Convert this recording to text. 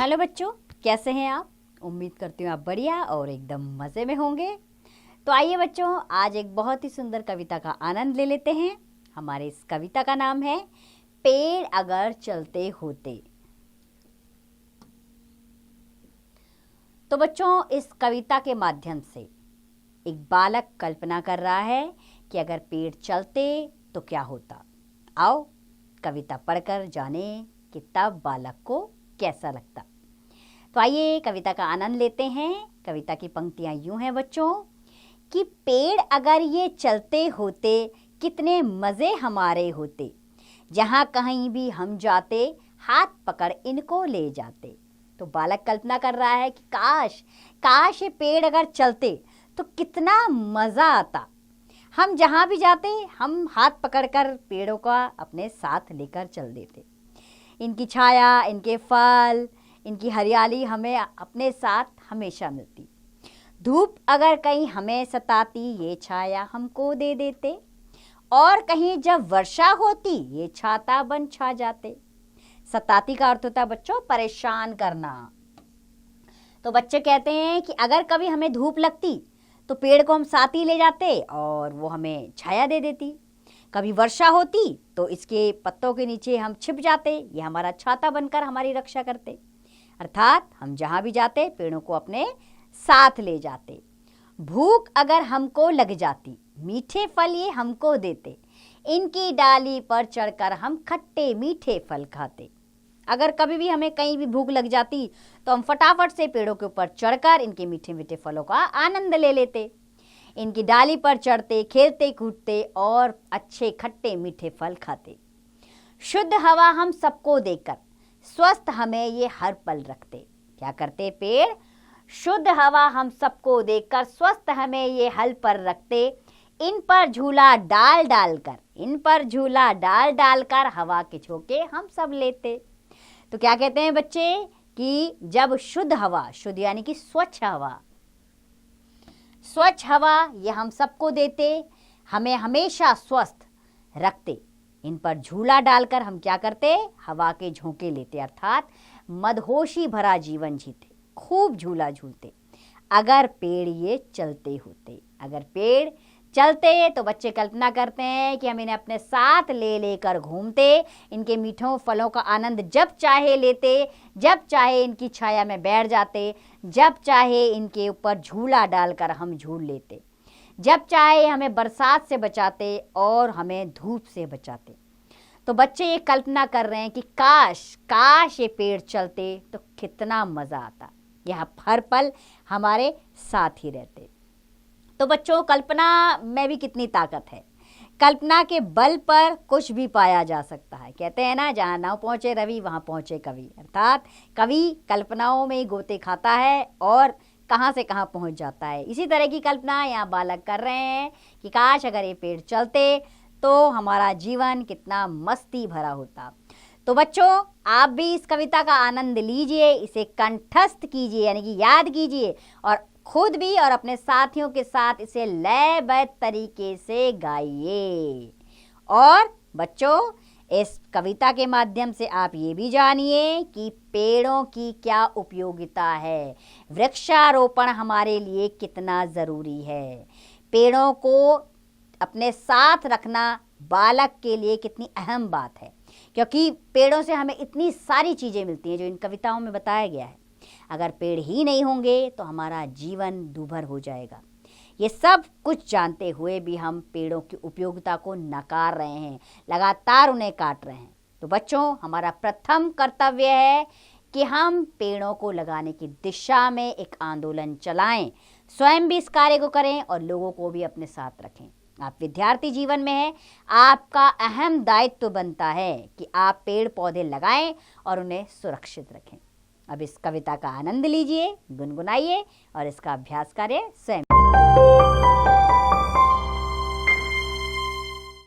Hello बच्चों, कैसे हैं आप। उम्मीद करती हूँ आप बढ़िया और एकदम मज़े में होंगे। तो आइए बच्चों, आज एक बहुत ही सुंदर कविता का आनंद ले लेते हैं। हमारे इस कविता का नाम है पेड़ अगर चलते होते। तो बच्चों, इस कविता के माध्यम से एक बालक कल्पना कर रहा है कि अगर पेड़ चलते तो क्या होता। आओ कविता पढ़कर जाने कि तब बालक को कैसा लगता। तो आइए कविता का आनंद लेते हैं। कविता की पंक्तियां यूं हैं बच्चों कि पेड़ अगर ये चलते होते कितने मज़े हमारे होते, जहाँ कहीं भी हम जाते हाथ पकड़ इनको ले जाते। तो बालक कल्पना कर रहा है कि काश काश ये पेड़ अगर चलते तो कितना मज़ा आता। हम जहाँ भी जाते हम हाथ पकड़कर पेड़ों का अपने साथ लेकर चल देते। इनकी छाया, इनके फल, इनकी हरियाली हमें अपने साथ हमेशा मिलती। धूप अगर कहीं हमें सताती ये छाया हमको दे देते, और कहीं जब वर्षा होती ये छाता बन छा जाते। सताती का अर्थ होता है बच्चों परेशान करना। तो बच्चे कहते हैं कि अगर कभी हमें धूप लगती तो पेड़ को हम साथ ही ले जाते और वो हमें छाया दे देती। कभी वर्षा होती तो इसके पत्तों के नीचे हम छिप जाते, ये हमारा छाता बनकर हमारी रक्षा करते। अर्थात हम जहाँ भी जाते पेड़ों को अपने साथ ले जाते। भूख अगर हमको लग जाती मीठे फल ये हमको देते, इनकी डाली पर चढ़कर हम खट्टे मीठे फल खाते। अगर कभी भी हमें कहीं भी भूख लग जाती तो हम फटाफट से पेड़ों के ऊपर चढ़कर इनके मीठे मीठे फलों का आनंद ले लेते। इनकी डाली पर चढ़ते, खेलते कूदते और अच्छे खट्टे मीठे फल खाते। शुद्ध हवा हम सबको देकर स्वस्थ हमें ये हर पल रखते। क्या करते पेड़? शुद्ध हवा हम सबको देकर स्वस्थ हमें ये हल पर रखते। इन पर झूला डाल डाल कर हवा के झोंके हम सब लेते। तो क्या कहते हैं बच्चे कि जब शुद्ध हवा, शुद्ध यानी कि स्वच्छ हवा ये हम सबको देते, हमें हमेशा स्वस्थ रखते। इन पर झूला डालकर हम क्या करते? हवा के झोंके लेते, अर्थात मदहोशी भरा जीवन जीते, खूब झूला झूलते। अगर पेड़ ये चलते होते, अगर पेड़ चलते तो बच्चे कल्पना करते हैं कि हम इन्हें अपने साथ ले लेकर घूमते, इनके मीठों फलों का आनंद जब चाहे लेते, जब चाहे इनकी छाया में बैठ जाते, जब चाहे इनके ऊपर झूला डालकर हम झूल लेते, जब चाहे हमें बरसात से बचाते और हमें धूप से बचाते। तो बच्चे ये कल्पना कर रहे हैं कि काश ये पेड़ चलते तो कितना मज़ा आता, यह हर पल हमारे साथ ही रहते। तो बच्चों, कल्पना में भी कितनी ताकत है। कल्पना के बल पर कुछ भी पाया जा सकता है। कहते हैं ना, जहाँ ना पहुँचे रवि वहाँ पहुँचे कवि। अर्थात कवि कल्पनाओं में ही गोते खाता है और कहाँ से कहाँ पहुँच जाता है। इसी तरह की कल्पना यहाँ बालक कर रहे हैं कि काश अगर ये पेड़ चलते तो हमारा जीवन कितना मस्ती भरा होता। तो बच्चों, आप भी इस कविता का आनंद लीजिए, इसे कंठस्थ कीजिए यानी कि याद कीजिए, और खुद भी और अपने साथियों के साथ इसे लयबद्ध तरीके से गाइए। और बच्चों, इस कविता के माध्यम से आप ये भी जानिए कि पेड़ों की क्या उपयोगिता है, वृक्षारोपण हमारे लिए कितना ज़रूरी है। पेड़ों को अपने साथ रखना बालक के लिए कितनी अहम बात है, क्योंकि पेड़ों से हमें इतनी सारी चीज़ें मिलती हैं जो इन कविताओं में बताया गया है। अगर पेड़ ही नहीं होंगे तो हमारा जीवन दूभर हो जाएगा। ये सब कुछ जानते हुए भी हम पेड़ों की उपयोगिता को नकार रहे हैं, लगातार उन्हें काट रहे हैं। तो बच्चों, हमारा प्रथम कर्तव्य है कि हम पेड़ों को लगाने की दिशा में एक आंदोलन चलाएं, स्वयं भी इस कार्य को करें और लोगों को भी अपने साथ रखें। आप विद्यार्थी जीवन में हैं, आपका अहम दायित्व बनता है कि आप पेड़ पौधे लगाएं और उन्हें सुरक्षित रखें। अब इस कविता का आनंद लीजिए, गुनगुनाइए और इसका अभ्यास करें स्वयं।